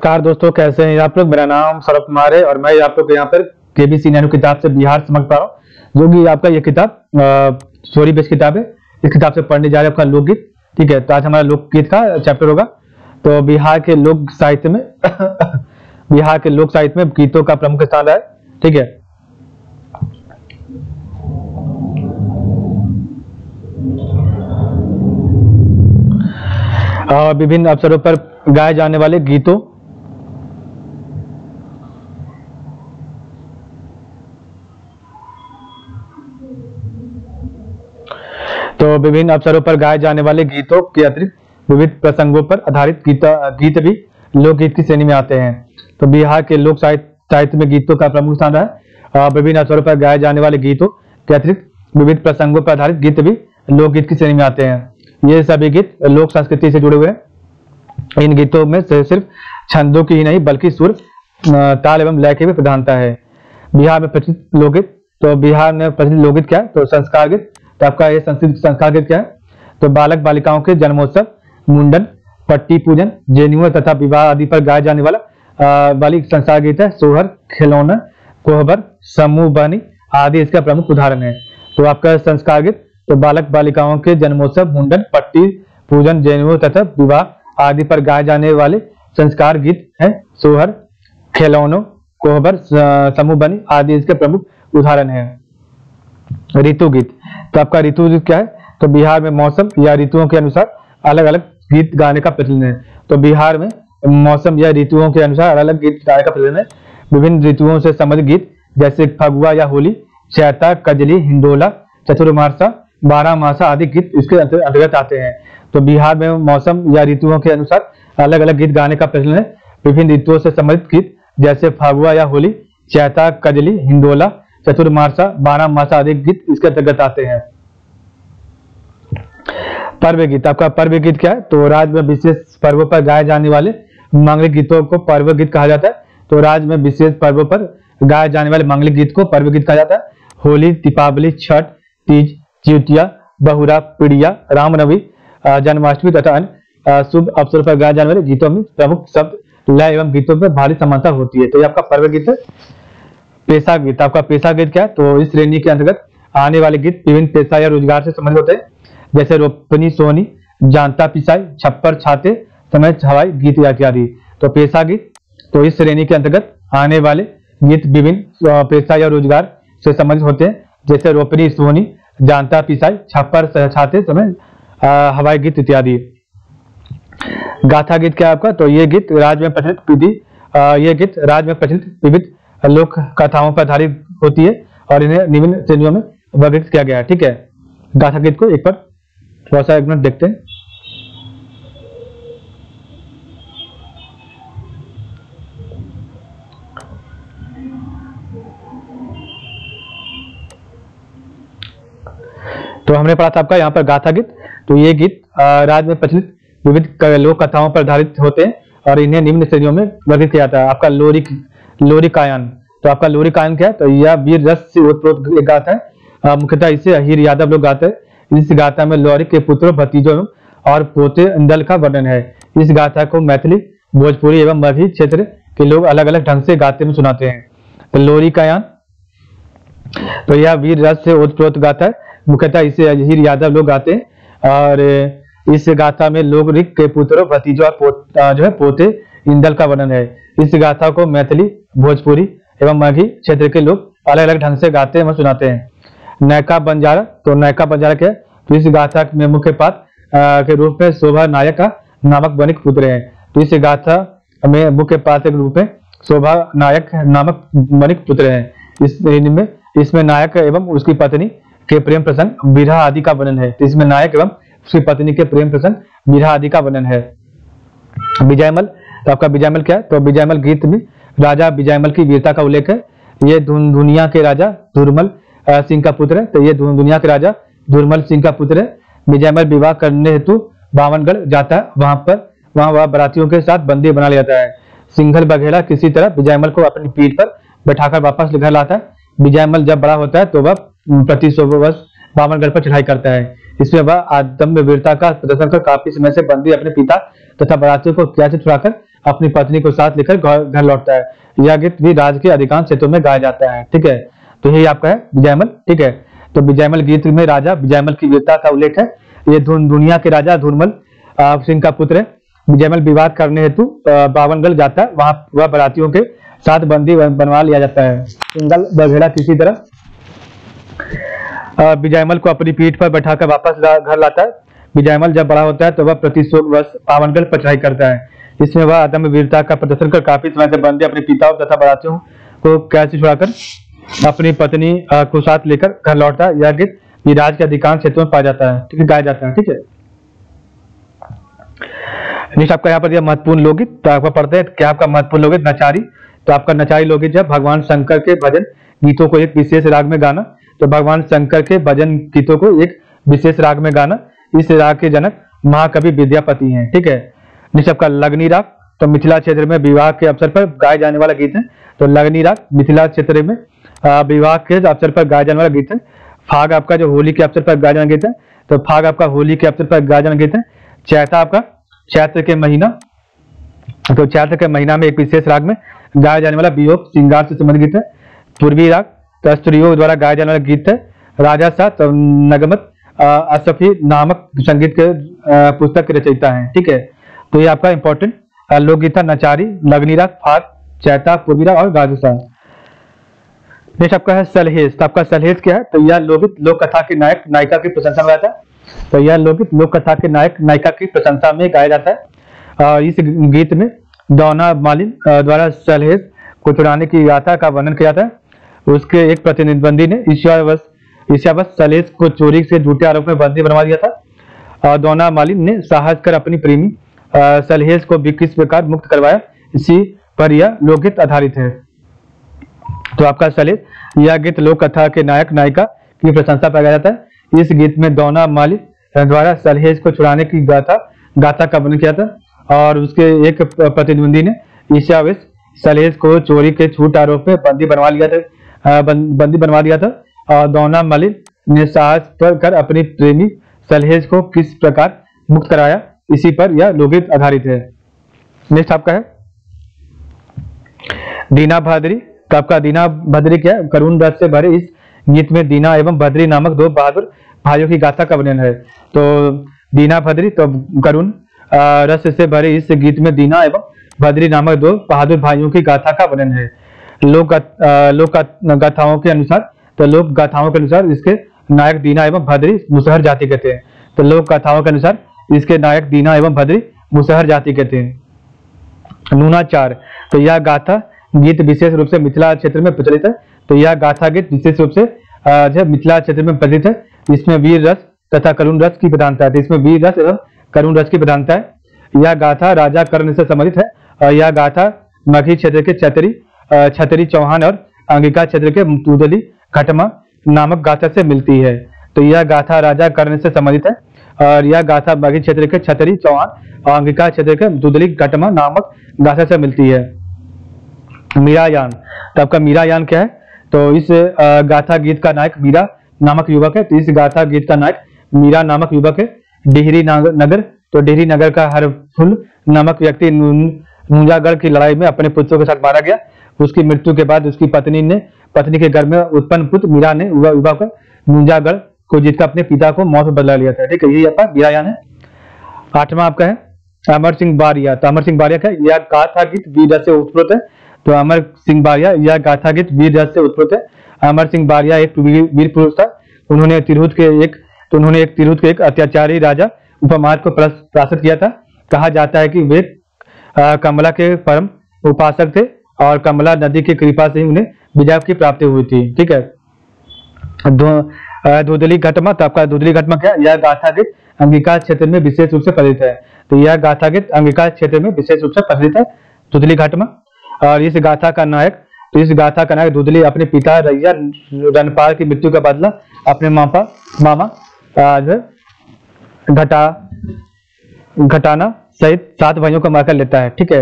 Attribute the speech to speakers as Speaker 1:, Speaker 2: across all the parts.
Speaker 1: नमस्कार दोस्तों, कैसे हैं आप लोग। मेरा नाम सौरभ कुमार है और मैं आप लोग यहाँ पर केबीसी नैनो किताब से बिहार समझ पा रहा हूँ, जो कि आपका ये किताब स्टोरी बेस्ड किताब है। इस किताब से पढ़ने जा रहे हैं आपका लोकगीत। ठीक है, तो आज हमारा लोकगीत का चैप्टर होगा। तो बिहार के लोक साहित्य में बिहार के लोक साहित्य में गीतों का प्रमुख स्थान रहा है। ठीक है, विभिन्न अवसरों पर गाए जाने वाले गीतों विभिन्न अवसरों पर गाए जाने वाले गीतों के अतिरिक्त विविध प्रसंगों पर आधारित गीत भी लोकगीत की श्रेणी में आते हैं। तो बिहार के लोक साहित्य में गीतों का प्रमुख स्थान रहा है। विभिन्न अवसरों पर गाए जाने वाले गीतों के अतिरिक्त विविध प्रसंगों पर आधारित गीत भी लोकगीत की श्रेणी में आते हैं। ये सभी गीत लोक संस्कृति से जुड़े हुए हैं। इन गीतों में सिर्फ छंदों की ही नहीं बल्कि सुर, ताल एवं लय की भी प्रधानता है। बिहार में प्रचलित लोकगीत, तो बिहार में प्रचलित लोकगीत क्या है? तो संस्कार गीत। तो आपका ये संस्कार गीत क्या है? तो बालक बालिकाओं के जन्मोत्सव, मुंडन, पट्टी पूजन, जनेऊ तथा विवाह आदि पर गाए जाने वाली संस्कार गीत है। सोहर, खिलौना, कोहबर, समूह बनी आदि इसका प्रमुख उदाहरण है। तो आपका संस्कार गीत तो बालक बालिकाओं के जन्मोत्सव, मुंडन, पट्टी पूजन, जनेऊ तथा विवाह आदि पर गाए जाने वाले संस्कार गीत है। सोहर, खिलौनों, कोहबर, समूह बनी आदि इसके प्रमुख उदाहरण है। ऋतु गीत, तो आपका ऋतु गीत क्या है? तो बिहार में मौसम या ऋतुओं के अनुसार अलग अलग गीत गाने का प्रचलन है। तो बिहार में मौसम या ऋतुओं के अनुसार अलग अलग गीत गाने का प्रचलन है। विभिन्न ऋतुओं से संबंधित गीत जैसे फगुआ या होली, चैता, कजली, हिंडोला, चतुर्मासा, बारहमासा आदि गीत इसके अंतर्गत आते हैं। तो बिहार में मौसम या ऋतुओं के अनुसार अलग अलग गीत गाने का प्रचलन है। विभिन्न ऋतुओं से संबंधित गीत जैसे फगुआ या होली, चैता, कजली, हिंडोला, चतुर्मासा, बारहमासा आदि गीत इसके अंतर्गत आते हैं। पर्व गीत, आपका पर्व गीत क्या है? तो राज्य में विशेष पर्वों पर गाए जाने वाले मांगलिक गीतों को पर्व गीत कहा जाता है। तो राज्य में विशेष पर्वों पर गाए जाने वाले मांगलिक गीत को पर्व गीत कहा जाता है। होली, दीपावली, छठ, तीज, जिउतिया, बहुरा, पिड़िया, रामनवमी, जन्माष्टमी तथा अन्य शुभ अवसरों पर गाए जाने वाले गीतों में प्रमुख शब्द, लय एवं गीतों में भारी समानता होती है। तो ये आपका पर्व गीत है। पेशा गीत, आपका पेशा गीत क्या है? तो इस श्रेणी के अंतर्गत आने वाले गीत विभिन्न पेशा या रोजगार से संबंधित होते हैं, जैसे रोपनी सोहनी, जानता पिसाई, छप्पर छाते, समय हवाई गीत इत्यादि। तो पेशा गीत तो इस श्रेणी के अंतर्गत आने वाले गीत विभिन्न पेशा या रोजगार से संबंधित होते हैं, जैसे रोपनी सोहनी, जानता पिसाई, छप्पर छाते, समय हवाई गीत इत्यादि। गाथा गीत क्या है आपका? तो ये गीत राज्य में प्रचलित विविध लोक कथाओं पर आधारित होती है और इन्हें निम्न श्रेणियों में वर्गीकृत किया गया है। ठीक है, गाथा गीत को एक बार थोड़ा सा 1 मिनट देखते हैं। तो हमने पढ़ा था आपका यहाँ पर गाथा गीत। तो ये गीत राज्य में प्रचलित विविध लोक कथाओं पर आधारित होते हैं और इन्हें निम्न श्रेणियों में वर्गीकृत किया जाता है। आपका लोरी कायन, तो आपका लोरी कायन क्या है? तो यह वीर रस से ओतप्रोत गाथा है। मुख्यतः इसे अहीर यादव लोग गाते हैं। इस गाथा में लोरी के पुत्रों, भतीजों और पोते इंदल का वर्णन है। इस गाथा को मैथिली, भोजपुरी एवं मगही क्षेत्र के लोग अलग अलग ढंग से गाते में सुनाते हैं। तो लोरी कायन तो यह वीर रस से ओतप्रोत गाथा है। मुख्यतः इसे अहीर यादव लोग गाते हैं और इस गाथा में लोरिक के पुत्रों, भतीजों और पोते इंदल का वर्णन है। इस गाथा को मैथिली, भोजपुरी एवं मगही क्षेत्र के लोग अलग अलग ढंग से गाते एवं सुनाते हैं। नैका बंजारा, तो नैका बंजारा क्या है? तो इस गाथा में मुख्य पात्र के रूप में शोभा नायक का नामक वणिक पुत्र है। तो इस गाथा में मुख्य पात्र के रूप में शोभा नायक नामक वणिक पुत्र है। इसमें नायक एवं उसकी पत्नी के प्रेम प्रसंग, विरह आदि का वर्णन है। तो इसमें नायक एवं उसकी पत्नी के प्रेम प्रसंग, विरह आदि का वर्णन है। विजयमल, तो आपका विजयमल क्या है? तो विजयमल गीत में राजा विजयमल की वीरता का उल्लेख है। ये दुनिया के राजा धुरमल सिंह का पुत्र है। तो ये दुनिया के राजा धुरमल सिंह का पुत्र है। विजयमल विवाह करने हेतु बावनगढ़ जाता है। वहां वह बरातियों के साथ बंदी बना लेता है। सिंघल बघेला किसी तरह विजयमल को अपनी पीठ पर बैठाकर वापस घर लाता है। विजयमल जब बड़ा होता है तो वह प्रति 100 वर्ष बावनगढ़ पर चढ़ाई करता है। इसमें वह आदम्य वीरता का प्रदर्शन कर काफी समय से बंदी अपने पिता तथा बारातियों को किला से छुड़ाकर अपनी पत्नी को साथ लेकर घर लौटता है। यह गीत भी राज्य के अधिकांश क्षेत्रों में गाया जाता है। ठीक है, तो यही आपका है विजयमल। ठीक है, तो विजयमल गीत में राजा विजयमल की वीरता का उल्लेख है। ये दुनिया के राजा धूर्मल सिंह का पुत्र है। विजयमल विवाह करने हेतु बावनगढ़ जाता है, वहां वह बारातियों के साथ बंदी बनवा लिया जाता है। सिंगल बघेड़ा किसी तरह विजयमल को अपनी पीठ पर बैठाकर वापस घर लाता है। विजयमल जब बड़ा होता है तो वह प्रतिशोक वर्ष पावनगढ़ पर चढ़ाई करता है। इसमें वह अदम्य वीरता का प्रदर्शन कर काफी समय से बंदी अपने पिता तथा बारातियों को कैद से छुड़ाकर अपनी पत्नी को साथ लेकर घर लौटता है। यह गीत राज्य के अधिकांश क्षेत्रों में पाया जाता है, ठीक है, गाया जाता है। ठीक है, नेक्स्ट आपका यहाँ पर यह महत्वपूर्ण लोकगीत, तो आपका पढ़ते हैं क्या आपका महत्वपूर्ण लोकगीत नचारी। तो आपका नचारी लोकगीत जब भगवान शंकर के भजन गीतों को एक विशेष राग में गाना। तो भगवान शंकर के भजन गीतों को एक विशेष राग में गाना, इस राग के जनक महाकवि विद्यापति हैं। ठीक है, नेक्स्ट आपका लगनी राग, तो मिथिला क्षेत्र में विवाह के अवसर पर गाए जाने वाला गीत है। तो लगनी राग मिथिला क्षेत्र में विवाह के अवसर पर गाया जाने वाला गीत है। फाग आपका जो होली के अवसर पर गाया जाने गीत है, तो फाग आपका होली के अवसर पर गाया जाने गीत है। चैता आपका चैत्र के महीना, तो चैत्र के महीना में एक विशेष राग में गाया जाने वाला वियोग श्रृंगार से संबंधित गीत है। पूर्वी राग तो स्त्रियों द्वारा गाया जाने वाला गीत है। राजा सा तो नगमत असफी नामक संगीत के पुस्तक के रचयिता हैं। ठीक है, तो ये आपका इंपॉर्टेंट लोकगीत था नचारी, लगनी राग, फाग, चैता, पूर्वी राग और गाजुसा। नेक्स्ट आपका है सलहेज। तो आपका सलहेज क्या है? तो यह लोकगीत लोक कथा के नायक नायिका की प्रशंसा में गाता है। तो यह लोकगीत लोक कथा के नायक नायिका की प्रशंसा में गाया जाता है। और इस गीत में दौना मालिन द्वारा सलहेज को चुराने की गाथा का वर्णन किया जाता है। उसके एक प्रतिनिधि ने ईर्ष्यावश सलहेज को चोरी से झूठे आरोप में बंदी बनवा दिया था। दौना मालिन ने साहस कर अपनी प्रेमी सलहेज को भी किस प्रकार मुक्त करवाया, इसी पर यह लोकगीत आधारित है। तो आपका सलहेज, यह गीत लोक कथा के नायक नायिका की प्रशंसा पर गाया जाता है। इस गीत में दौना मालिन द्वारा सलहेज को छुड़ाने की गाथा का वर्णन किया था। और उसके एक प्रतिद्वंदी ने ईर्ष्यावश सलहेज को चोरी के झूठ आरोप में बंदी बनवा दिया था। और दौना मालिन ने साहस कर अपनी प्रेमी सलहेज को किस प्रकार मुक्त कराया, इसी पर यह लोकगीत आधारित है। नेक्स्ट आपका है दीना भद्री। तो आपका दीना भद्री क्या है? करुण रस से भरे इस गीत में दीना एवं भद्री नामक दो बहादुर भाइयों की गाथा का वर्णन है। तो दीना भद्री, तो करुण रस से भरे इस गीत में दीना एवं भद्री नामक दो बहादुर भाइयों की गाथा का वर्णन है। लोक गाथाओं के अनुसार, तो लोक गाथाओं के अनुसार इसके नायक दीना एवं भद्री मुसहर जाति के थे। तो लोक गाथाओं के अनुसार इसके नायक दीना एवं भद्री मुसहर जाति के थे। नूनाचार, तो यह गाथा गीत विशेष रूप से मिथिला क्षेत्र में प्रचलित है। तो यह गाथा गीत विशेष रूप से मिथिला क्षेत्र में प्रचलित है। इसमें वीर रस तथा करुण रस की प्रधानता है। तो इसमें वीर रस एवं करुण रस की प्रधानता है। यह गाथा राजा कर्ण से संबंधित है। और यह गाथा मगही क्षेत्र के छतरी चौहान और अंगिका क्षेत्र के तुदली घटमा नामक गाथा से मिलती है। तो यह गाथा राजा कर्ण से संबंधित है। और यह गाथा मगही क्षेत्र के छतरी चौहान और अंगिका क्षेत्र के दुदली घटमा नामक गाथा से मिलती है। मीरायान, तो आपका मीरायान क्या है? तो इस गाथा गीत का नायक मीरा नामक युवक है। तो इस गाथा गीत का नायक मीरा नामक युवक है। डिहरी नगर, तो डिहरी नगर का हरफुल नामक व्यक्ति नूंजागढ़ की लड़ाई में अपने पुत्रों के साथ मारा गया। उसकी मृत्यु के बाद उसकी पत्नी के घर में उत्पन्न पुत्र मीरा ने युवा कर नूंजागढ़ को जीतकर अपने पिता को मौत में बदला लिया था। ठीक है, यही आपका मीरायान है। आठवां आपका है अमर सिंह बारिया। तो अमर सिंह बारिया का यह गाथा गीत वीर रस से उत्प्रोत है। तो अमर सिंह बारिया, यह गाथा गीत वीर रस से उत्प्रोत है। अमर सिंह बारिया एक वीर पुरुष था। उन्होंने तिरहुत के एक अत्याचारी राजा उपमाद को परास्त किया था। कहा जाता है कि वे कमला के परम उपासक थे और कमला नदी की कृपा से ही उन्हें विजय की प्राप्ति हुई थी। ठीक है, धुदली घटमा, तो आपका धुदली घटमा क्या? यह गाथा गीत अंगिका क्षेत्र में विशेष रूप से प्रचलित है। तो यह गाथा गीत अंगिका क्षेत्र में विशेष रूप से प्रचलित है, धुदली घटमा। और इस गाथा का नायक धुदली अपने पिता रैया रणपाल की मृत्यु का बदला अपने मामा घटाना सहित 7 भाइयों को मारकर लेता है। ठीक है,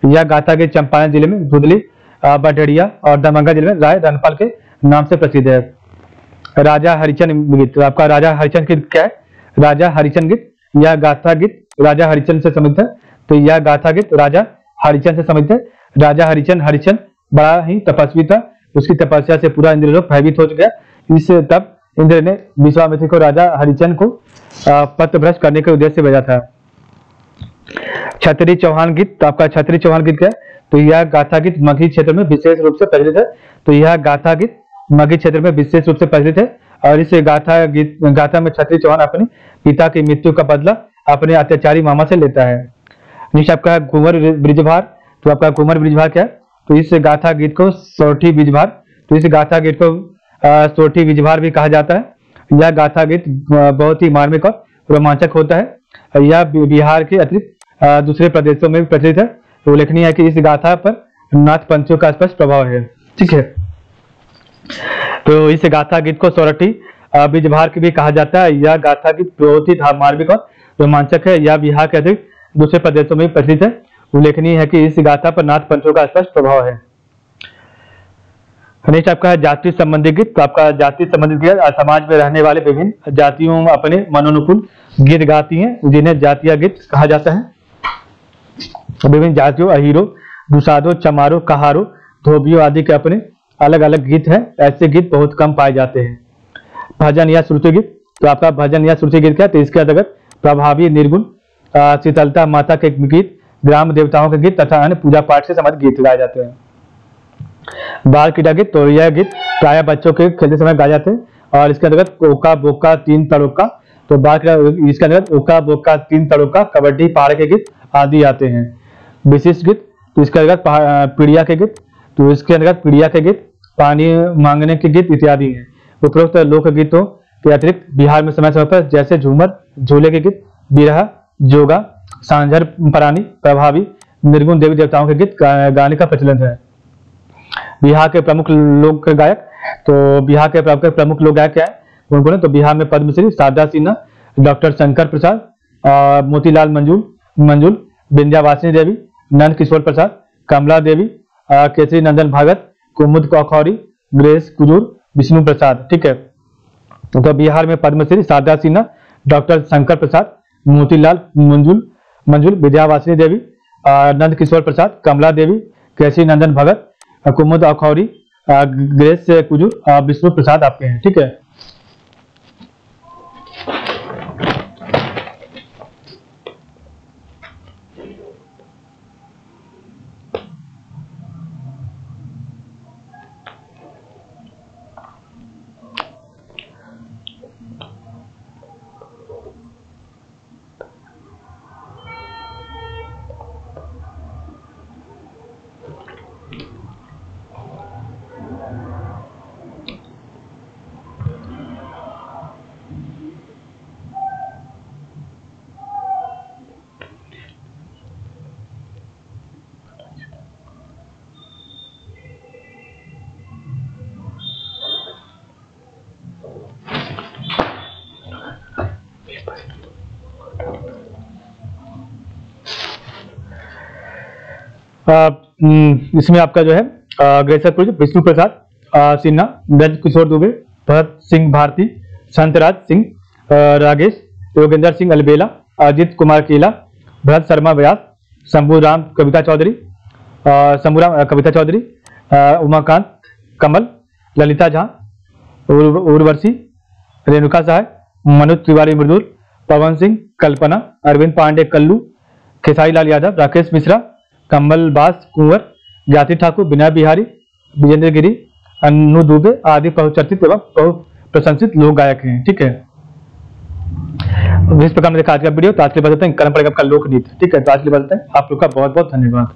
Speaker 1: यह गाथा गीत चंपारण जिले में धुदली, बढड़िया और दमंगा जिले में राय रणपाल के नाम से प्रसिद्ध है। राजा हरिचंद गीत, तो आपका राजा हरिचंद गीत क्या है? राजा हरिचंद गीत, यह गाथा गीत राजा हरिचंद से संबंधित है। तो यह गाथा गीत राजा हरिचंद से संबंधित है। राजा हरिचंद बड़ा ही तपस्वी था, उसकी तपस्या से पूरा इंद्रलोक भयभीत हो गया। इस तब इंद्र ने विश्वामित्र को राजा हरिचंद को पथभ्रष्ट करने के उद्देश्य से भेजा था। क्षत्रिय चौहान गीत, तो आपका क्षत्रिय चौहान गीत क्या है? तो यह गाथा गीत मगही क्षेत्र में विशेष रूप से प्रचलित है। तो यह गाथा गीत मगही क्षेत्र में विशेष रूप से प्रचलित है और इस गाथा में क्षत्रिय चौहान अपने पिता की मृत्यु का बदला अपने अत्याचारी मामा से लेता है। नीचे आपका कुंवर ब्रिजभार, तो आपका कुंवर ब्रिजभार क्या है? तो इस गाथा गीत को सोरठी बीजभार, तो इस गाथा गीत को सोरठी बीजभार भी कहा जाता है। यह गाथा गीत बहुत ही मार्मिक और रोमांचक होता है। यह बिहार के अतिरिक्त दूसरे प्रदेशों में भी प्रचलित है। तो उल्लेखनीय है कि इस गाथा पर नाथ पंथियों का स्पष्ट प्रभाव है। ठीक है, तो इस गाथा गीत को सोरठी बीजभार भी कहा जाता है। यह गाथा गीत बहुत ही मार्मिक और रोमांचक है। यह बिहार के अतिरिक्त दूसरे प्रदेशों में भी प्रचलित है। उल्लेखनीय है कि इस गाथा पर नाथ पंथों का स्पष्ट प्रभाव है। नेक्स्ट आपका है जाति संबंधी गीत। तो आपका जाति संबंधित गीत समाज में रहने वाले विभिन्न जातियों अपने मनोनुकूल गीत गाती हैं, जिन्हें जातीय गीत कहा जाता है। विभिन्न जातियों अहीरो, दुसादो, चमारो, कहारो, धोबियों आदि के अपने अलग अलग गीत हैं। ऐसे गीत बहुत कम पाए जाते हैं। भजन या श्रुति गीत, तो आपका भजन या श्रुति गीत क्या है? तो इसके अंतर्गत प्रभावी, निर्गुण, शीतलता माता के गीत, ग्राम देवताओं के गीत तथा अन्य पूजा पाठ से संबंधित गीत गाए जाते हैं। बाल क्रीड़ा गीत, तो यह गीत प्राय बच्चों के खेलते समय गाए जाते हैं और इसके अंतर्गत ओका बोका तीन तड़ोका, तो बाल क्रीड़ा इसके अंतर्गत ओका बोका तीन तड़ोका, कबड्डी, पहाड़ के गीत आदि आते हैं। विशिष्ट गीत, तो इसके अंतर्गत पीड़िया के गीत, तो इसके अंतर्गत पीड़िया के गीत, पानी मांगने के गीत इत्यादि हैं। उपरोक्त लोकगीतों के अतिरिक्त बिहार में समय समय पर जैसे झूमर, झूले के गीत, बिरहा, जोगा, सांझर परानी, प्रभावी, निर्गुण देवी देवताओं के गीत गाने का प्रचलन है। बिहार के प्रमुख लोक गायक, तो बिहार के प्रमुख लोक गायक क्या है? कौन कौन है? तो बिहार में पद्मश्री शारदा सिन्हा, डॉक्टर शंकर प्रसाद, मोतीलाल मंजूल, विंध्यावासिनी देवी, नंद किशोर प्रसाद, कमला देवी, केसरी नंदन भगत, कुमुद कौखौरी, ग्रेस कुजूर, विष्णु प्रसाद। ठीक है, तो बिहार में पद्मश्री शारदा सिन्हा, डॉक्टर शंकर प्रसाद, मोतीलाल मंजूल, विंध्यावासिनी देवी, नंद किशोर प्रसाद, कमला देवी, केसरी नंदन भगत, कुमुद अखौरी, ग्रेस कुजूर, विष्णु प्रसाद आपके हैं। ठीक है, इसमें आपका जो है ग्रेसर कुजूर, विष्णु प्रसाद सिन्हा, ब्रज किशोर दुबे, भरत सिंह भारती, संतराज सिंह, रागेश, योगेंद्र सिंह अलबेला, अजित कुमार केला, भरत शर्मा व्यास, शंभूराम कविता चौधरी, उमाकांत कमल, ललिता झा, उर्वशी, रेणुका सहाय, मनोज तिवारी मृदुल, पवन सिंह, कल्पना, अरविंद पांडे कल्लू, खेसारी लाल यादव, राकेश मिश्रा, कमल बास कुंवर, ज्ञाति ठाकुर, विनय बिहारी, विजेंद्र गिरी, अनु दुबे आदि बहुचर्चित एवं बहुत प्रशंसित लोक गायक हैं। ठीक है, इस प्रकार में देखा आज का वीडियो। तो आज के लिए बताते हैं, कर्म पड़ेगा आपका लोक नृत्य। ठीक है, तो आज के लिए बताते हैं। आप लोग का बहुत बहुत धन्यवाद।